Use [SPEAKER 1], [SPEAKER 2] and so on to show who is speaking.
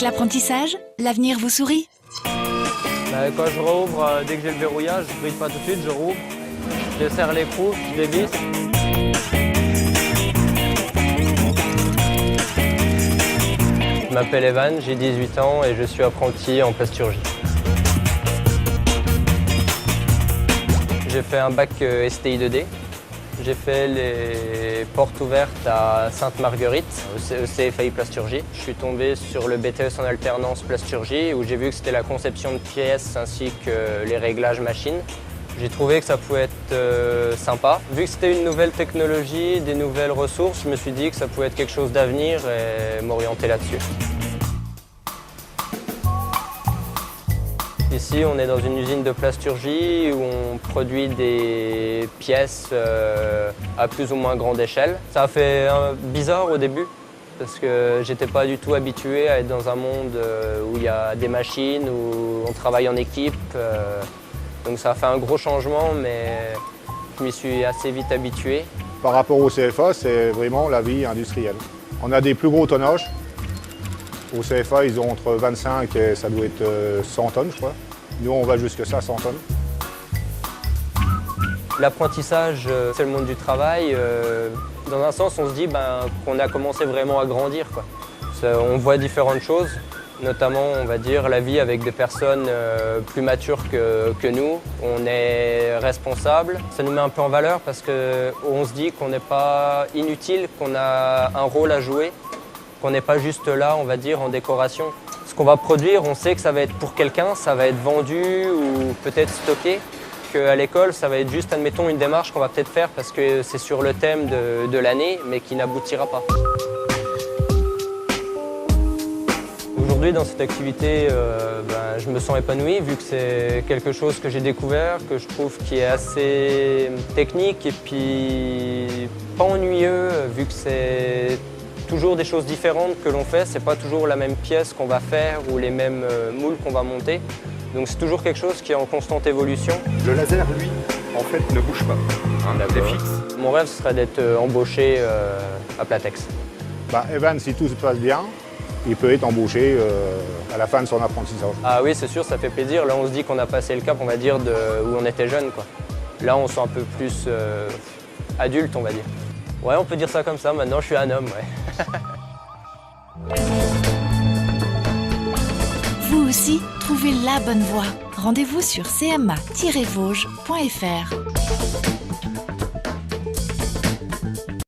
[SPEAKER 1] l'apprentissage, l'avenir vous sourit?
[SPEAKER 2] Quand je rouvre, dès que j'ai le verrouillage, je ne brille pas tout de suite, je rouvre, je serre l'écrou, je dévisse. Je m'appelle Evan, j'ai 18 ans et je suis apprenti en plasturgie. J'ai fait un bac STI 2D. J'ai fait les portes ouvertes à Sainte-Marguerite, au CFAI Plasturgie. Je suis tombé sur le BTS en alternance Plasturgie où j'ai vu que c'était la conception de pièces ainsi que les réglages machines. J'ai trouvé que ça pouvait être sympa. Vu que c'était une nouvelle technologie, des nouvelles ressources, je me suis dit que ça pouvait être quelque chose d'avenir et m'orienter là-dessus. Ici, on est dans une usine de plasturgie où on produit des pièces à plus ou moins grande échelle. Ça a fait bizarre au début parce que j'étais pas du tout habitué à être dans un monde où il y a des machines, où on travaille en équipe. Donc ça a fait un gros changement, mais je m'y suis assez vite habitué.
[SPEAKER 3] Par rapport au CFA, c'est vraiment la vie industrielle. On a des plus gros tonnages. Au CFA, ils ont entre 25 et ça doit être 100 tonnes, je crois. Nous, on va jusqu'à ça, 100 tonnes.
[SPEAKER 2] L'apprentissage, c'est le monde du travail. Dans un sens, on se dit qu'on a commencé vraiment à grandir, quoi. On voit différentes choses, notamment, on va dire, la vie avec des personnes plus matures que nous. On est responsable. Ça nous met un peu en valeur parce qu'on se dit qu'on n'est pas inutile, qu'on a un rôle à jouer. On n'est pas juste là, on va dire, en décoration. Ce qu'on va produire, on sait que ça va être pour quelqu'un, ça va être vendu ou peut-être stocké. Qu'à l'école, ça va être juste, admettons, une démarche qu'on va peut-être faire parce que c'est sur le thème de l'année, mais qui n'aboutira pas. Aujourd'hui, dans cette activité, je me sens épanoui vu que c'est quelque chose que j'ai découvert, que je trouve qui est assez technique et puis pas ennuyeux vu que c'est toujours des choses différentes que l'on fait, c'est pas toujours la même pièce qu'on va faire ou les mêmes moules qu'on va monter. Donc c'est toujours quelque chose qui est en constante évolution.
[SPEAKER 4] Le laser, lui, en fait, ne bouge pas. Il est fixe.
[SPEAKER 2] Mon rêve, ce serait d'être embauché à Platex.
[SPEAKER 3] Evan, si tout se passe bien, il peut être embauché à la fin de son apprentissage.
[SPEAKER 2] Ah oui, c'est sûr, ça fait plaisir. Là, on se dit qu'on a passé le cap, on va dire, où on était jeune, quoi. Là, on se sent un peu plus adulte, on va dire. Ouais, on peut dire ça comme ça. Maintenant, je suis un homme, ouais.
[SPEAKER 1] Vous aussi, trouvez la bonne voie. Rendez-vous sur cma-vosges.fr.